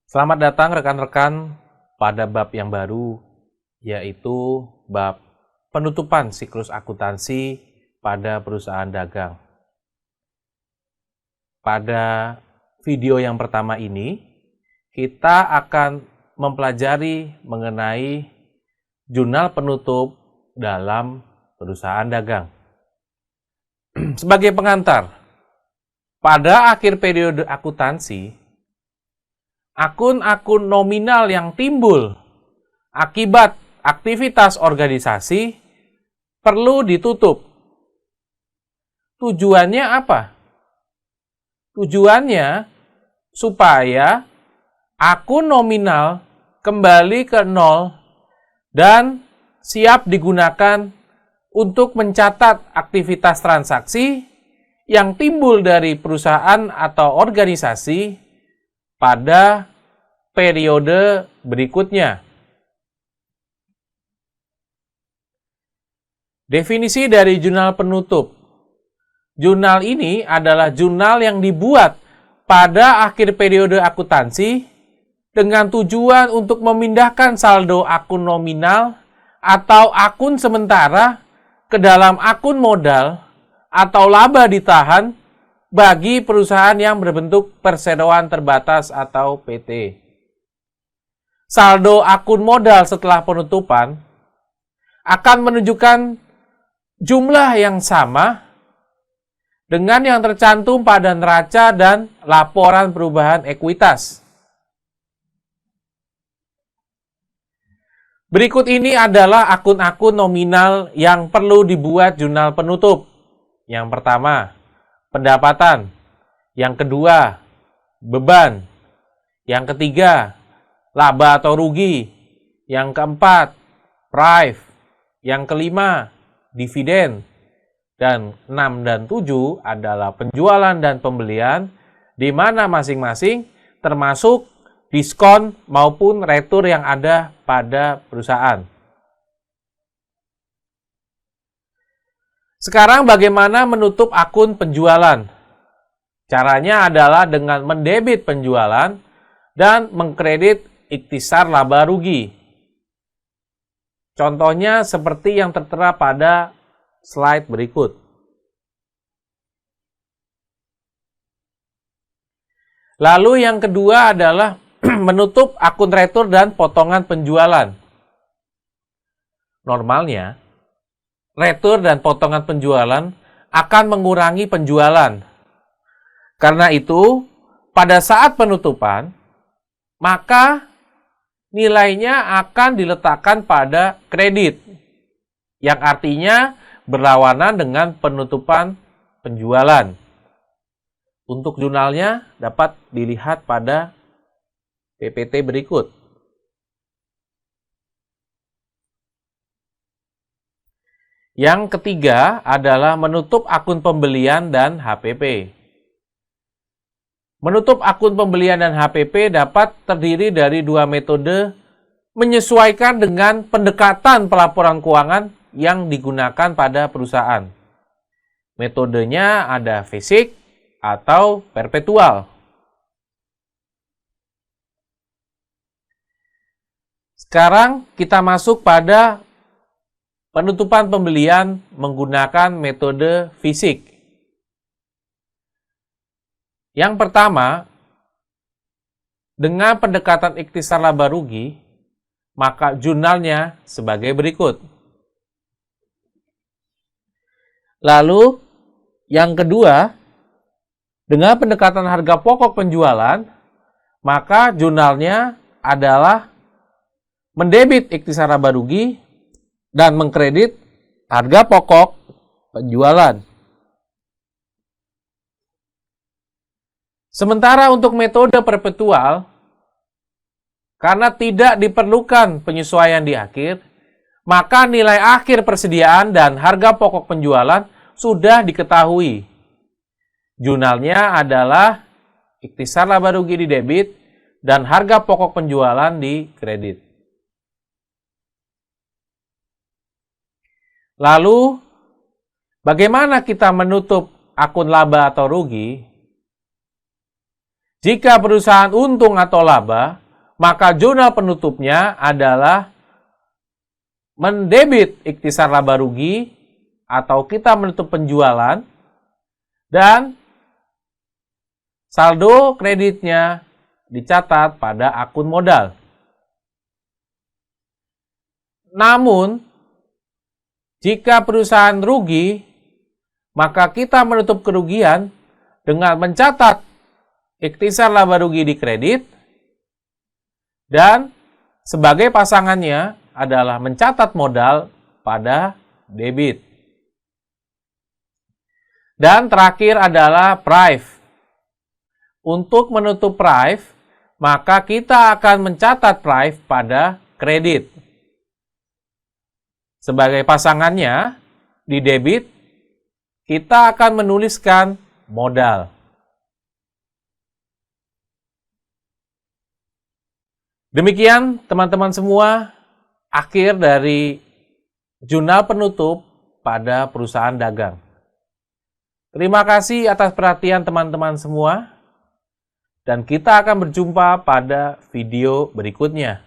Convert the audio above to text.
Selamat datang rekan-rekan pada bab yang baru, yaitu bab penutupan siklus akuntansi pada perusahaan dagang. Pada video yang pertama ini, kita akan mempelajari mengenai jurnal penutup dalam perusahaan dagang. Sebagai pengantar, pada akhir periode akuntansi, akun-akun nominal yang timbul akibat aktivitas organisasi perlu ditutup. Tujuannya apa? Tujuannya supaya akun nominal kembali ke nol dan siap digunakan untuk mencatat aktivitas transaksi yang timbul dari perusahaan atau organisasi pada periode berikutnya. Definisi dari jurnal penutup. Jurnal ini adalah jurnal yang dibuat pada akhir periode akuntansi dengan tujuan untuk memindahkan saldo akun nominal atau akun sementara ke dalam akun modal atau laba ditahan bagi perusahaan yang berbentuk perseroan terbatas atau PT. Saldo akun modal setelah penutupan akan menunjukkan jumlah yang sama dengan yang tercantum pada neraca dan laporan perubahan ekuitas. Berikut ini adalah akun-akun nominal yang perlu dibuat jurnal penutup. Yang pertama, pendapatan. Yang kedua, beban. Yang ketiga, laba atau rugi. Yang keempat, prive. Yang kelima, dividen. Dan 6 dan 7 adalah penjualan dan pembelian, di mana masing-masing termasuk diskon maupun retur yang ada pada perusahaan. Sekarang bagaimana menutup akun penjualan? Caranya adalah dengan mendebit penjualan dan mengkredit ikhtisar laba rugi. Contohnya seperti yang tertera pada slide berikut. Lalu yang kedua adalah menutup akun retur dan potongan penjualan. Normalnya, retur dan potongan penjualan akan mengurangi penjualan. Karena itu, pada saat penutupan, maka nilainya akan diletakkan pada kredit, yang artinya berlawanan dengan penutupan penjualan. Untuk jurnalnya dapat dilihat pada PPT berikut. Yang ketiga adalah menutup akun pembelian dan HPP. Menutup akun pembelian dan HPP dapat terdiri dari dua metode menyesuaikan dengan pendekatan pelaporan keuangan yang digunakan pada perusahaan. Metodenya ada fisik atau perpetual. Sekarang kita masuk pada penutupan pembelian menggunakan metode fisik. Yang pertama, dengan pendekatan ikhtisar laba rugi, maka jurnalnya sebagai berikut. Lalu, yang kedua, dengan pendekatan harga pokok penjualan, maka jurnalnya adalah mendebit ikhtisar laba rugi dan mengkredit harga pokok penjualan. Sementara untuk metode perpetual, karena tidak diperlukan penyesuaian di akhir, maka nilai akhir persediaan dan harga pokok penjualan sudah diketahui. Jurnalnya adalah ikhtisar laba rugi di debit dan harga pokok penjualan di kredit. Lalu, bagaimana kita menutup akun laba atau rugi? Jika perusahaan untung atau laba, maka jurnal penutupnya adalah mendebit ikhtisar laba rugi atau kita menutup penjualan, dan saldo kreditnya dicatat pada akun modal. Namun, jika perusahaan rugi, maka kita menutup kerugian dengan mencatat ikhtisar laba rugi di kredit, dan sebagai pasangannya adalah mencatat modal pada debit. Dan terakhir adalah prive. Untuk menutup prive, maka kita akan mencatat prive pada kredit. Sebagai pasangannya di debit, kita akan menuliskan modal. Demikian teman-teman semua, akhir dari jurnal penutup pada perusahaan dagang. Terima kasih atas perhatian teman-teman semua, dan kita akan berjumpa pada video berikutnya.